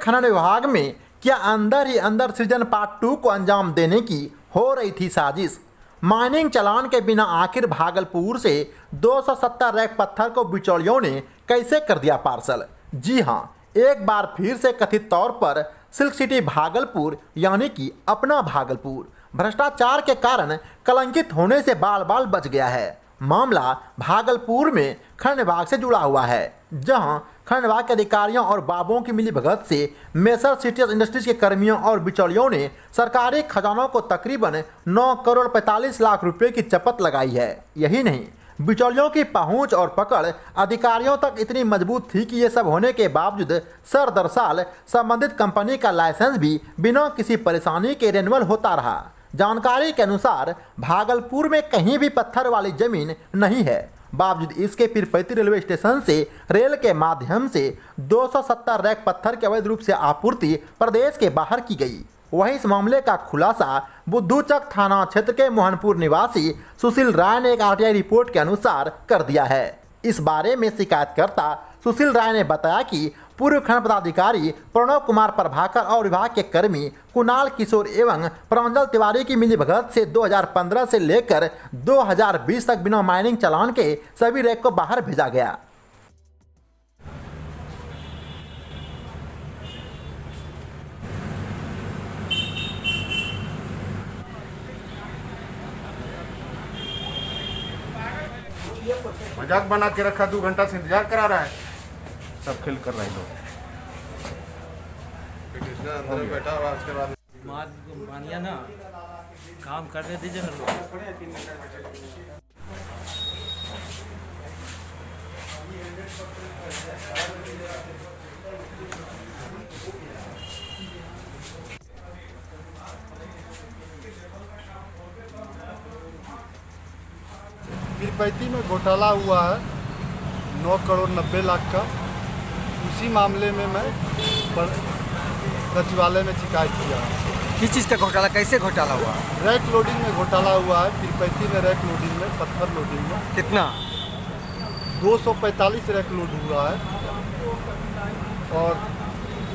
खनन विभाग में क्या अंदर ही अंदर सृजन पार्ट 2 को अंजाम देने की हो रही थी साजिश। माइनिंग चालान के बिना आखिर भागलपुर से 270 रैक पत्थर को बिचौलियों ने कैसे कर दिया पार्सल। जी हां, एक बार फिर से कथित तौर पर सिल्क सिटी भागलपुर यानी कि अपना भागलपुर भ्रष्टाचार के कारण कलंकित होने से बाल बाल बच गया है। मामला भागलपुर में खनन विभाग से जुड़ा हुआ है, जहां खनन विभाग के अधिकारियों और बाबुओं की मिलीभगत से मेसर सिटी इंडस्ट्रीज के कर्मियों और बिचौलियों ने सरकारी खजानों को तकरीबन 9 करोड़ 45 लाख रुपए की चपत लगाई है। यही नहीं, बिचौलियों की पहुंच और पकड़ अधिकारियों तक इतनी मजबूत थी कि ये सब होने के बावजूद सर दर साल संबंधित कंपनी का लाइसेंस भी बिना किसी परेशानी के रिन्यूअल होता रहा। जानकारी के अनुसार भागलपुर में कहीं भी पत्थर वाली जमीन नहीं है। बावजूद इसके पीरपैंती रेलवे स्टेशन से रेल के माध्यम से 270 रैक पत्थर के अवैध रूप से आपूर्ति प्रदेश के बाहर की गई। वहीं इस मामले का खुलासा बुद्धूचक थाना क्षेत्र के मोहनपुर निवासी सुशील राय ने एक आरटीआई रिपोर्ट के अनुसार कर दिया है। इस बारे में शिकायतकर्ता सुशील राय ने बताया कि पूर्व खनन पदाधिकारी प्रणव कुमार प्रभाकर और विभाग के कर्मी कुणाल किशोर एवं प्रांजल तिवारी की मिलीभगत से 2015 से लेकर 2020 तक बिना माइनिंग चालान के सभी रैक को बाहर भेजा गया। मजाक बना के रखा, 2 घंटा से इंतजार करा रहा है, सब खेल कर रहे हैं लोग। अंदर बैठा हुआ, उसके बाद मानिया ना काम करने दीजिए ना। पीरपैंती में घोटाला हुआ है 9 करोड़ 90 लाख का। उसी मामले में मैं सचिवालय में शिकायत किया। किस चीज़ का घोटाला, कैसे घोटाला हुआ? रैक लोडिंग में घोटाला हुआ है। पीरपैंती में रैक लोडिंग में, पत्थर लोडिंग में कितना? 245 रैक लोड हुआ है और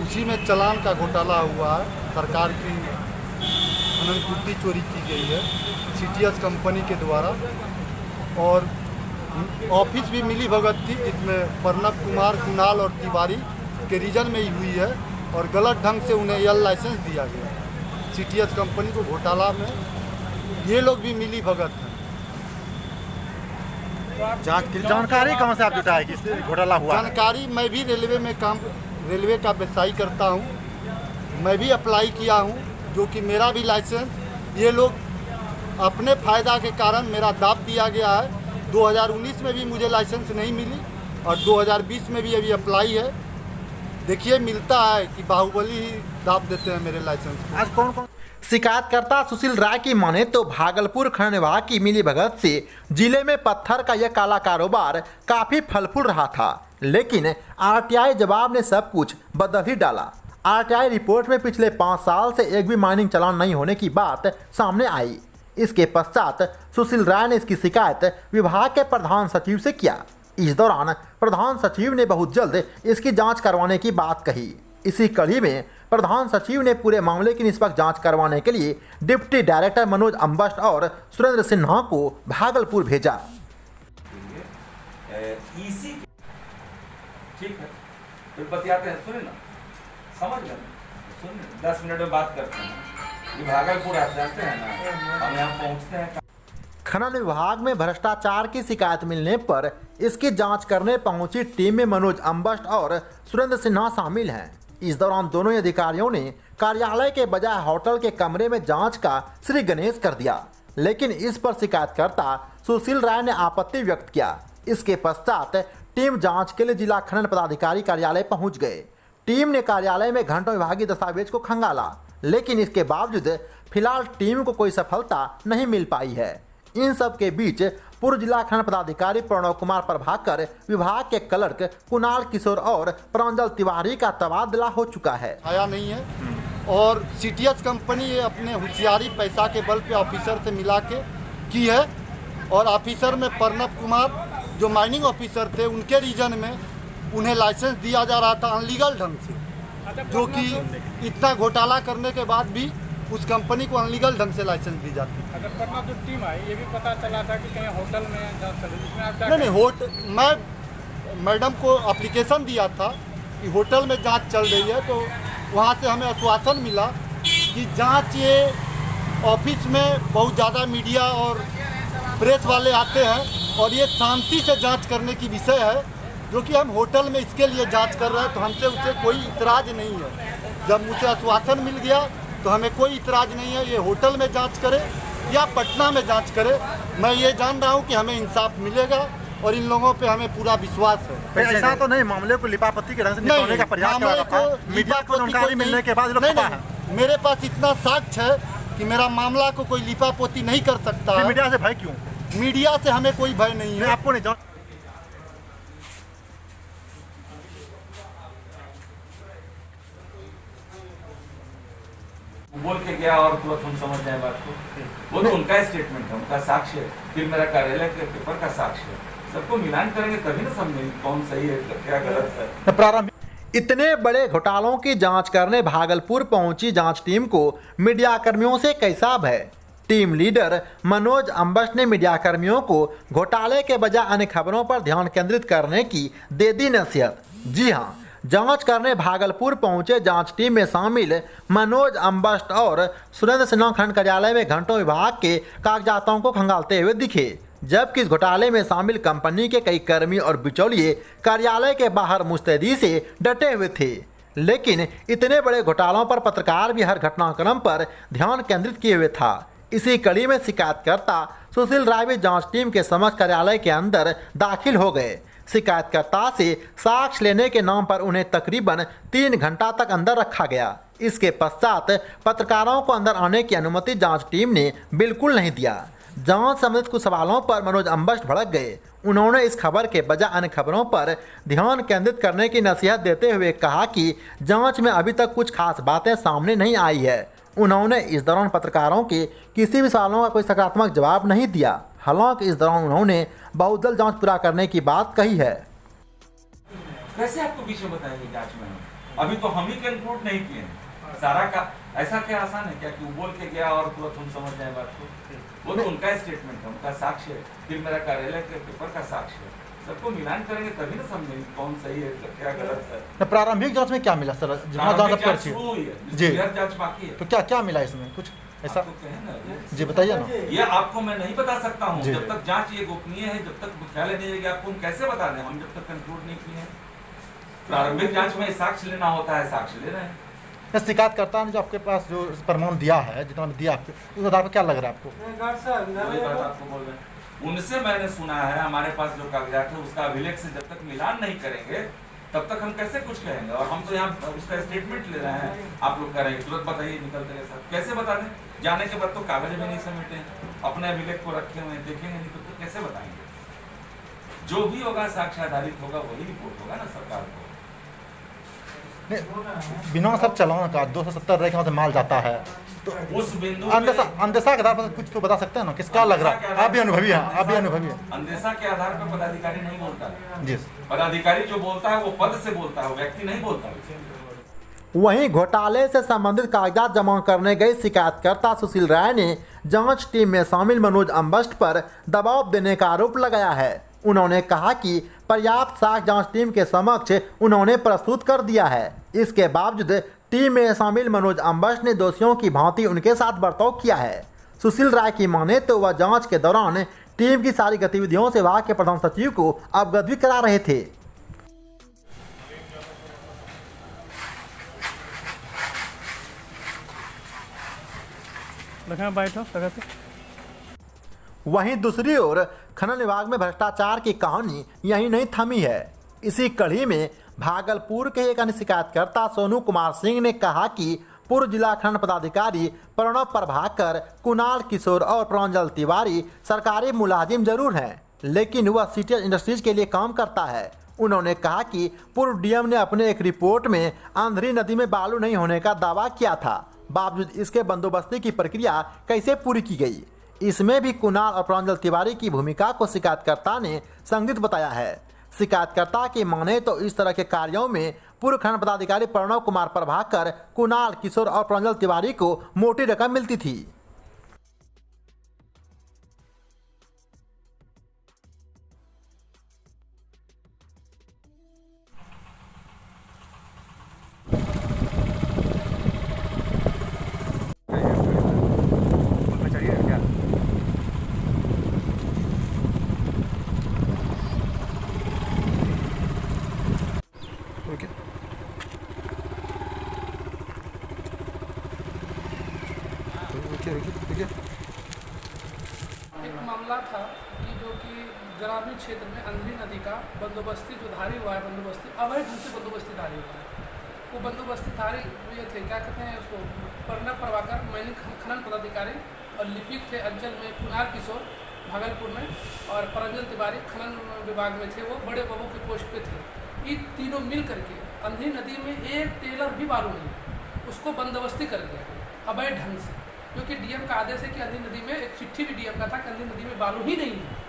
उसी में चालान का घोटाला हुआ है। सरकार की अनंत चोरी की गई है सीटीएस कंपनी के द्वारा और ऑफिस भी मिली भगत थी, जिसमें प्रणव कुमार, कुणाल और तिवारी के रीजन में ही हुई है और गलत ढंग से उन्हें यल लाइसेंस दिया गया। सीटीएस कंपनी को घोटाला में ये लोग भी मिली भगत हैं। जानकारी कहाँ से आप जुटाए कि घोटाला हुआ? जानकारी मैं भी रेलवे का व्यवसायी करता हूँ। मैं भी अप्लाई किया हूँ, जो कि मेरा भी लाइसेंस ये लोग अपने फ़ायदा के कारण मेरा दाब दिया गया है। 2019 में भी मुझे लाइसेंस नहीं मिली और 2020 में भी अभी अप्लाई है। देखिए, मिलता है कि बाहुबली ही दाब देते हैं मेरे लाइसेंस को। आज कौन कौन शिकायतकर्ता सुशील राय की माने तो भागलपुर खनन विभाग की मिलीभगत से जिले में पत्थर का यह काला कारोबार काफी फल फूल रहा था, लेकिन आरटीआई जवाब ने सब कुछ बदल ही डाला। आरटीआई रिपोर्ट में पिछले 5 साल से एक भी माइनिंग चालान नहीं होने की बात सामने आई। इसके पश्चात सुशील राय ने इसकी शिकायत विभाग के प्रधान सचिव से किया। इस दौरान प्रधान सचिव ने बहुत जल्द इसकी जांच करवाने की बात कही। इसी कड़ी में प्रधान सचिव ने पूरे मामले की निष्पक्ष जांच करवाने के लिए डिप्टी डायरेक्टर मनोज अम्बस्ट और सुरेंद्र सिन्हा को भागलपुर भेजा। ठीक है, फिर बतियाते हैं। सुने ना, समझ गए? सुन, 10 मिनट में बात करते हैं। ये भागलपुर आप जानते हैं ना, हम यहाँ पहुँचते हैं। खनन विभाग में भ्रष्टाचार की शिकायत मिलने पर इसकी जांच करने पहुंची टीम में मनोज अम्बस्ट और सुरेंद्र सिन्हा शामिल हैं। इस दौरान दोनों ही अधिकारियों ने कार्यालय के बजाय होटल के कमरे में जांच का श्री गणेश कर दिया, लेकिन इस पर शिकायतकर्ता सुशील राय ने आपत्ति व्यक्त किया। इसके पश्चात टीम जांच के लिए जिला खनन पदाधिकारी कार्यालय पहुंच गए। टीम ने कार्यालय में घंटों विभागीय दस्तावेज को खंगाला, लेकिन इसके बावजूद फिलहाल टीम को कोई सफलता नहीं मिल पाई है। इन सब के बीच पूर्व जिला खनन पदाधिकारी प्रणव कुमार प्रभाकर, विभाग के क्लर्क कुणाल किशोर और प्रांजल तिवारी का तबादला हो चुका है। आया नहीं है और सीटीएस कंपनी ये अपने होशियारी पैसा के बल पे ऑफिसर से मिला के की है और ऑफिसर में प्रणव कुमार जो माइनिंग ऑफिसर थे, उनके रीजन में उन्हें लाइसेंस दिया जा रहा था अनलीगल ढंग से। जो कि इतना घोटाला करने के बाद भी उस कंपनी को अनलीगल ढंग से लाइसेंस दी जाती है। अगर पटना जो टीम आई ये भी पता चला था कि कहीं होटल में जांच चल रही है, इसमें आप क्या नहीं, मैं मैडम को एप्लीकेशन दिया था कि होटल में जांच चल रही है, तो वहाँ से हमें आश्वासन मिला कि जांच ये ऑफिस में बहुत ज़्यादा मीडिया और प्रेस वाले आते हैं और ये शांति से जांच करने की विषय है, जो कि हम होटल में इसके लिए जांच कर रहे हैं, तो हमसे उससे कोई इतराज़ नहीं है। जब मुझे आश्वासन मिल गया तो हमें कोई इतराज़ नहीं है, ये होटल में जांच करे या पटना में जांच करे, मैं ये जान रहा हूँ कि हमें इंसाफ मिलेगा और इन लोगों पे हमें पूरा विश्वास है। ऐसा तो नहीं मामले को लिपापत्ती के ढंग से निकालने का प्रयास कर रहा था, मीडिया को जानकारी मिलने के बाद मेरे पास इतना साक्ष्य है कि मेरा मामला को कोई लिपापोती नहीं कर सकता है। मीडिया से भय क्यों? मीडिया से हमें कोई भय नहीं है। आपको नहीं जान बोल के गया और तुरंत हम समझ जाए बात को, वो तो उनका स्टेटमेंट है, उनका साक्ष्य है, फिर मेरा कार्यालय के पेपर का साक्ष्य है। सबको मिलान करेंगे तभी ना समझेंगे कौन सही है क्या गलत है। प्रारंभ इतने बड़े घोटालों की जांच करने भागलपुर पहुंची जांच टीम को मीडियाकर्मियों से कैसा भय? टीम लीडर मनोज अम्बस्ट ने मीडियाकर्मियों को घोटाले के बजाय अन्य खबरों पर ध्यान केंद्रित करने की दे दी नसीहत। जी हां, जांच करने भागलपुर पहुंचे जांच टीम में शामिल मनोज अम्बस्ट और सुरेंद्र सिन्हा खंड कार्यालय में घंटों विभाग के कागजातों को खंगालते हुए दिखे, जबकि इस घोटाले में शामिल कंपनी के कई कर्मी और बिचौलिए कार्यालय के बाहर मुस्तैदी से डटे हुए थे। लेकिन इतने बड़े घोटालों पर पत्रकार भी हर घटनाक्रम पर ध्यान केंद्रित किए हुए था। इसी कड़ी में शिकायतकर्ता सुशील राय भी जांच टीम के समक्ष कार्यालय के अंदर दाखिल हो गए। शिकायतकर्ता से साक्ष्य लेने के नाम पर उन्हें तकरीबन 3 घंटा तक अंदर रखा गया। इसके पश्चात पत्रकारों को अंदर आने की अनुमति जांच टीम ने बिल्कुल नहीं दिया। जांच संबंधित कुछ सवालों पर मनोज अम्बस्ट भड़क गए। उन्होंने इस खबर के बजाय अन्य खबरों पर ध्यान केंद्रित करने की नसीहत देते हुए कहा कि जांच में अभी तक कुछ खास बातें सामने नहीं आई है। उन्होंने इस दौरान पत्रकारों के किसी भी सवालों का कोई सकारात्मक जवाब नहीं दिया। हालांकि इस दौरान उन्होंने बहुत जल्द जांच पूरा करने की बात कही है। कैसे आपको विषय बताएंगे जांच में? अभी तो हम ही कंक्लूड नहीं किए सारा का। ऐसा क्या आसान है क्या कि वो बोल के गया और तुरंत हम समझ जाए बात को? वो तो उनका स्टेटमेंट है, उनका साक्ष्य है, फिर मेरा कार्यालय के पेपर का साक्ष्य है। सबको मिलान करेंगे तभी ना समझेंगे कौन सही है क्या गलत है। प्रारंभिक जांच में क्या मिला सर? जांच शुरू हुई है जी, जांच बाकी है। तो क्या क्या मिला इसमें कुछ ऐसा? जी जी बताइए ना। ये आपको मैं नहीं बता सकता हूँ, जब तक जांच ये गोपनीय है, जब तक मुख्यालय नहीं जाएगी आपको हम कैसे बता दें, हम जब तक कंक्लूड नहीं किए हैं। प्रारंभिक जांच में साक्ष्य लेना होता है, साक्ष्य ले रहे हैं। शिकायतकर्ता ने जो आपके पास जो प्रमाण दिया है, जितना दिया आपको, उस आधार पर क्या लग रहा है आपको? वही बात आपको बोल रहे हैं, उनसे मैंने सुना है। हमारे पास जो कागजात है उसका अभिलेख से जब तक मिलान नहीं करेंगे तब तक हम कैसे कुछ कहेंगे। और हम तो यहाँ उसका स्टेटमेंट ले रहे हैं, आप लोग कह रहे हैं तुरंत बताइए निकलते के साथ। कैसे बता दें? जाने के बाद तो कागज में नहीं समेटे, अपने अभिलेख को रखे हुए देखेंगे नहीं तो कैसे बताएंगे? जो भी होगा साक्ष्य आधारित होगा, वही रिपोर्ट होगा ना सरकार को। बिना सब चलान का 270 रैक से माल जाता है, तो उस बिंदु अंदेशा के आधार पर कुछ तो बता सकते हैं ना, किसका लग रहा है? आप भी अनुभवी हैं, आप भी अनुभवी हैं। अंदेशा के आधार पर पदाधिकारी नहीं बोलता जी, पदाधिकारी जो बोलता है वो पद से बोलता है, व्यक्ति नहीं बोलता। वहीं घोटाले से संबंधित कागजात जमा करने गए शिकायतकर्ता सुशील राय ने जांच टीम में शामिल मनोज अम्बस्ट पर दबाव देने का आरोप लगाया है। उन्होंने कहा कि पर्याप्त साक्ष्य जांच टीम के समक्ष उन्होंने प्रस्तुत कर दिया है। इसके बावजूद टीम में शामिल मनोज अम्बस्ट ने दोषियों की भांति उनके साथ बर्ताव किया है। सुशील राय की माने तो वह जांच के दौरान टीम की सारी गतिविधियों से विभाग के प्रधान सचिव को अवगत भी करा रहे थे। बैठो वहीं दूसरी ओर खनन विभाग में भ्रष्टाचार की कहानी यहीं नहीं थमी है। इसी कड़ी में भागलपुर के एक अन्य शिकायतकर्ता सोनू कुमार सिंह ने कहा कि पूर्व जिला खनन पदाधिकारी प्रणव प्रभाकर, कुणाल किशोर और प्रांजल तिवारी सरकारी मुलाजिम जरूर हैं, लेकिन वह सीटीएस इंडस्ट्रीज के लिए काम करता है। उन्होंने कहा कि पूर्व डीएम ने अपने एक रिपोर्ट में आंध्री नदी में बालू नहीं होने का दावा किया था, बावजूद इसके बंदोबस्ती की प्रक्रिया कैसे पूरी की गई। इसमें भी कुणाल और प्रांजल तिवारी की भूमिका को शिकायतकर्ता ने संदिग्ध बताया है। शिकायतकर्ता की माने तो इस तरह के कार्यों में पूर्व खनन पदाधिकारी प्रणव कुमार प्रभाकर, कुणाल किशोर और प्रंजल तिवारी को मोटी रकम मिलती थी। एक मामला था कि जो कि ग्रामीण क्षेत्र में अंधेरी नदी का बंदोबस्ती जो धारी हुआ है, बंदोबस्ती अवैध ढंग से बंदोबस्ती धारी हुआ है। वो बंदोबस्ती धारी ये थे, क्या कहते हैं उसको, प्रणव प्रभाकर माइनिंग खनन पदाधिकारी, और लिपिक थे अंचल में कुणाल किशोर भागलपुर में, और प्रंजल तिवारी खनन विभाग में थे, वो बड़े बाबू के पोस्ट पे थे। ये तीनों मिल करके अंधेरी नदी में एक टेलर भी बालू नहीं, उसको बंदोबस्ती कर दिया अवैध ढंग से, क्योंकि डीएम का आदेश है कि अंधेरी नदी में, एक चिट्ठी भी डीएम का था कि अंधेरी नदी में बालू ही नहीं है।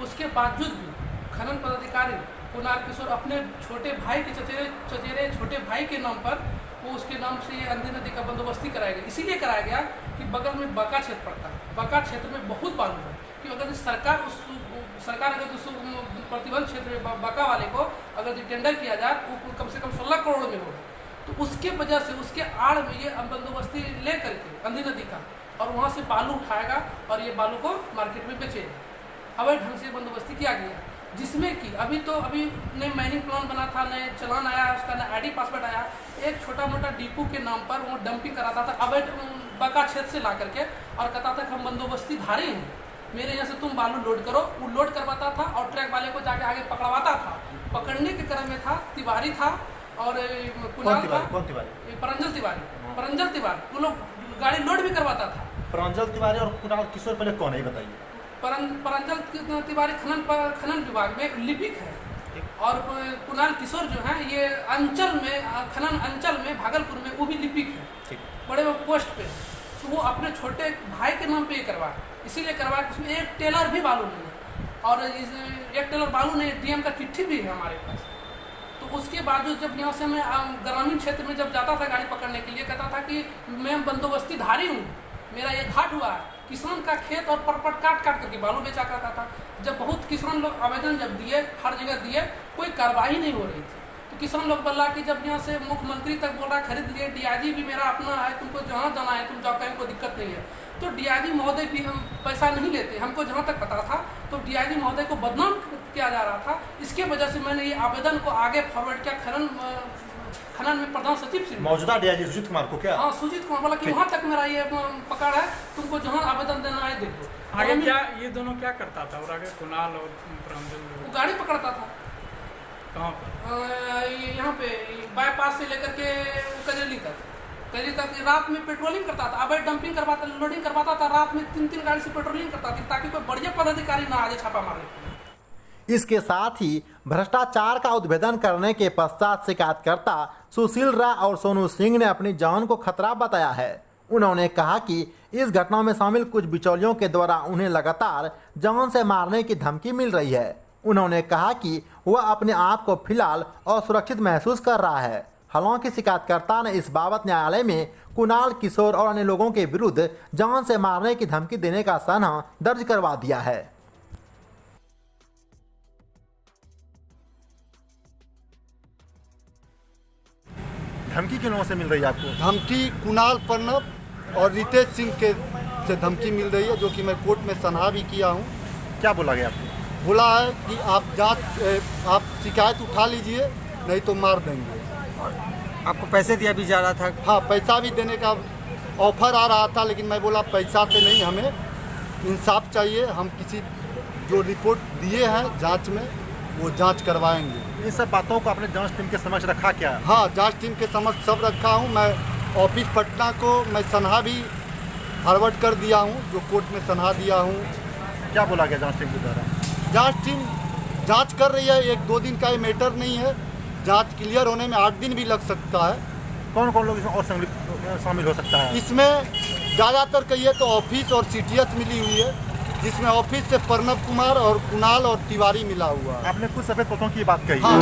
उसके बावजूद भी खनन पदाधिकारी कुणाल किशोर अपने छोटे भाई के चचेरे छोटे भाई के नाम पर वो उसके नाम से ये अंधेरी नदी का बंदोबस्ती कराया गया। इसीलिए कराया गया कि बगल में बका क्षेत्र पड़ता है, बका क्षेत्र में बहुत बालू है, कि अगर सरकार अगर उस प्रतिबंध क्षेत्र में बका वाले को अगर टेंडर किया जाए वो कम से कम 16 करोड़ में होगा, तो उसके वजह से उसके आड़ में ये बंदोबस्ती ले करके अंधेरी नदी का, और वहाँ से बालू उठाएगा और ये बालू को मार्केट में बेचेगा। अवैध ढंग से बंदोबस्ती किया गया, जिसमें कि अभी नए माइनिंग प्लान बना था, नए चलान आया, उसका नया आईडी पासवर्ड आया। एक छोटा मोटा डिपो के नाम पर वो डंपिंग कराता था अवैध बका क्षेत्र से ला करके, और कहता था कि हम बंदोबस्ती धारी हैं, मेरे यहाँ से तुम बालू लोड करो। वो लोड करवाता था और ट्रक वाले को जाके आगे पकड़वाता था। पकड़ने के क्रम में था तिवारी था और कुणाल था, प्रंजल तिवारी, वो लोग गाड़ी लोड भी करवाता था। प्रंजल तिवारी और कुणाल किशोर पहले कौन है बताइए? प्रंजल तिवारी खनन विभाग में लिपिक है, और कुणाल किशोर जो है ये अंचल में, खनन अंचल में भागलपुर में वो भी लिपिक है, बड़े पोस्ट पे। तो वो अपने छोटे भाई के नाम पे ये करवाया, इसीलिए करवाया कि उसमें एक टेलर भी बालू नहीं है, और एक टेलर बालू नहीं, डीएम का चिट्ठी भी है हमारे पास। तो उसके बावजूद जब यहाँ से मैं ग्रामीण क्षेत्र में जब जाता था गाड़ी पकड़ने के लिए, कहता था कि मैं बंदोबस्ती धारी हूँ, मेरा ये घाट हुआ है। किसान का खेत और परपट काट करके बालू बेचा करता था। जब बहुत किसान लोग आवेदन जब दिए, हर जगह दिए, कोई कार्रवाई नहीं हो रही थी, तो किसान लोग बोला कि जब यहाँ से मुख्यमंत्री तक बोल रहा खरीद लिए, डीआईजी भी मेरा अपना है, तुमको जहाँ जाना है तुम जाओ, कहीं कोई दिक्कत नहीं है। तो डीआईजी महोदय भी हम पैसा नहीं लेते, हमको जहाँ तक पता था, तो डीआईजी महोदय को बदनाम किया जा रहा था। इसके वजह से मैंने ये आवेदन को आगे फॉरवर्ड किया खनन में प्रधान सचिव से, मौजूदा डीआईजी सुजीत कुमार को। क्या? हाँ, सुजीत कुमार बोला कि वहाँ तक मेरा ये पकड़ है, तुमको जहाँ आवेदन देना है देखो। आगे क्या ये दोनों क्या करता था? और आगे कुणाल और प्रंजल वो गाड़ी पकड़ता था कहाँ पर? यहाँ पे बाईपास से लेकर के कजली तक रात में पेट्रोलिंग करता था, अवैध डंपिंग करवाता, लोडिंग करवाता था, रात में 3 गाड़ी से पेट्रोलिंग करता था, ताकि कोई बढ़िया पदाधिकारी ना आगे छापा मारे। इसके साथ ही भ्रष्टाचार का उद्भेदन करने के पश्चात शिकायतकर्ता सुशील राय और सोनू सिंह ने अपनी जान को खतरा बताया है। उन्होंने कहा कि इस घटना में शामिल कुछ बिचौलियों के द्वारा उन्हें लगातार जान से मारने की धमकी मिल रही है। उन्होंने कहा कि वह अपने आप को फिलहाल असुरक्षित महसूस कर रहा है। हालांकि शिकायतकर्ता ने इस बाबत न्यायालय में कुणाल किशोर और अन्य लोगों के विरुद्ध जान से मारने की धमकी देने का सनहा दर्ज करवा दिया है। धमकी किन लोगों से मिल रही है आपको? धमकी कुणाल प्रणव और रितेश सिंह के से धमकी मिल रही है, जो कि मैं कोर्ट में सनहा भी किया हूँ। क्या बोला गया आपको? बोला है कि आप आप शिकायत उठा लीजिए, नहीं तो मार देंगे। आपको पैसे दिया भी जा रहा था? हाँ, पैसा भी देने का ऑफर आ रहा था, लेकिन मैं बोला पैसा से नहीं, हमें इंसाफ चाहिए। हम किसी जो रिपोर्ट दिए हैं जांच में, वो जांच करवाएंगे। इन सब बातों को आपने जांच टीम के समक्ष रखा क्या? हाँ, जांच टीम के समक्ष सब रखा हूँ। मैं ऑफिस पटना को मैं सनहा भी फॉरवर्ड कर दिया हूँ, जो कोर्ट में सनहा दिया हूँ। क्या बोला गया जांच टीम के द्वारा? जांच टीम जांच कर रही है, 1-2 दिन का ये मैटर नहीं है। जांच क्लियर होने में 8 दिन भी लग सकता है। कौन कौन लोग इसमें और शामिल हो सकता है? इसमें ज़्यादातर कहिए तो ऑफिस और सीटीएस मिली हुई है, जिसमें ऑफिस से प्रणव कुमार और कुणाल और तिवारी मिला हुआ है। आपने कुछ सफेद पत्तों की बात कही। हाँ।